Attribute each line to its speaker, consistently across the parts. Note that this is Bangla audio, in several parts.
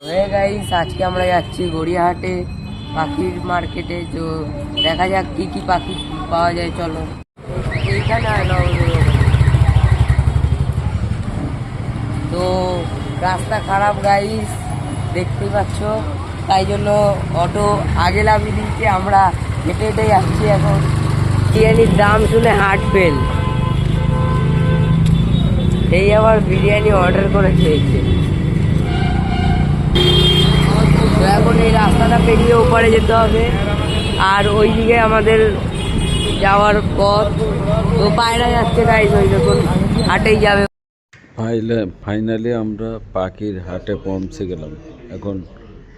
Speaker 1: গাইস আজকে আমরা যাচ্ছি গড়িয়াহাটে পাখির মার্কেটে। তো দেখা যাক কি কি পাখি পাওয়া যায়। চলো এইখানে তো রাস্তা খারাপ গাইস, দেখতেই পাচ্ছ, তাই জন্য অটো আগে লাভিয়ে দিচ্ছে। আমরা হেঁটে হেঁটে যাচ্ছি। এখন বিরিয়ানির দাম শুনে হার্ট ফেল। এই আবার বিরিয়ানি অর্ডার করে খেয়েছে। তো এখন এই রাস্তাটা পেরিয়ে ওপারে যেতে হবে, আর ওইদিকে আমাদের যাওয়ার পথ। তো পায়রা যাচ্ছে গাইস, ওই দেখুন হাটেই যাবে।
Speaker 2: ফাইনালি আমরা পাখির হাটে পৌঁছে গেলাম। এখন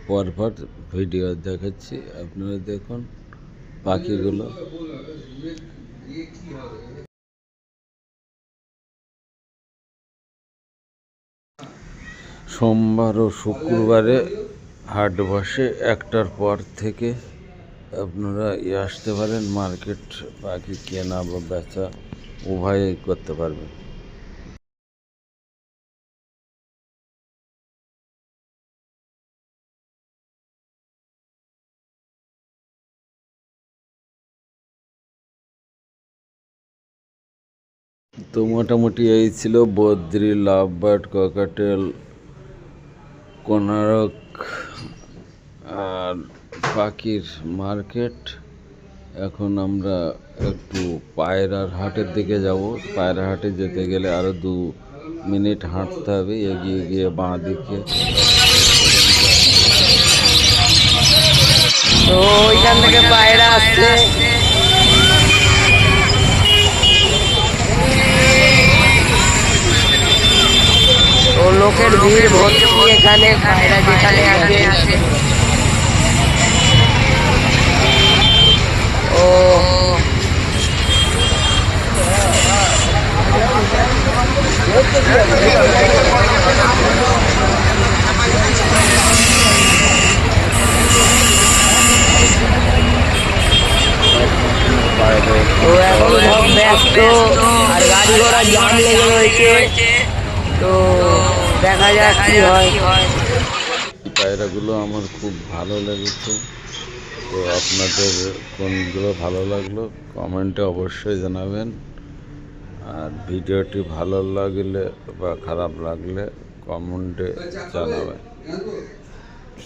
Speaker 2: পরপর ভিডিও দেখাচ্ছি, আপনারা দেখুন পাখিগুলো। সোমবার ও শুক্রবারে হাট বসে, 1টার পর থেকে আপনারা আসতে পারেন। মার্কেট পাখি কেনা বা বেচা উভয়ই করতে পারবেন। তো মোটামুটি এই ছিল বদ্রি, লাভবার্ড, ককাটেল, কোনারক আর পাখির মার্কেট। এখন আমরা একটু পায়রার হাটের দিকে যাব। পায়রা হাটে যেতে গেলে আরও 2 মিনিট হাঁটতে হবে। এগিয়ে গিয়ে বাঁ দিকে
Speaker 1: তো ওইখান থেকে পায়রা আসছে। ও লোকের ভিড় ভর্তি এখানে, পায়রা যেখানে আছে। ও তো এখন সব ব্যস্ত, আর গাড়ি ঘোড়া জাম লেগে রয়েছে। তো দেখা যাক কি হয়।
Speaker 2: পায়রাগুলো আমার খুব ভালো লেগেছে। তো আপনাদের কোনগুলো ভালো লাগলো কমেন্টে অবশ্যই জানাবেন। আর ভিডিওটি ভালো লাগলে বা খারাপ লাগলে কমেন্টে জানাবেন।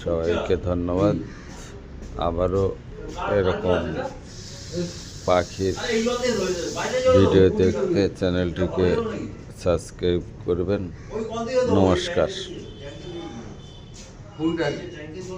Speaker 2: সবাইকে ধন্যবাদ। আবারও এরকম পাখির ভিডিও দেখতে চ্যানেলটিকে সাবস্ক্রাইব করবেন। নমস্কার।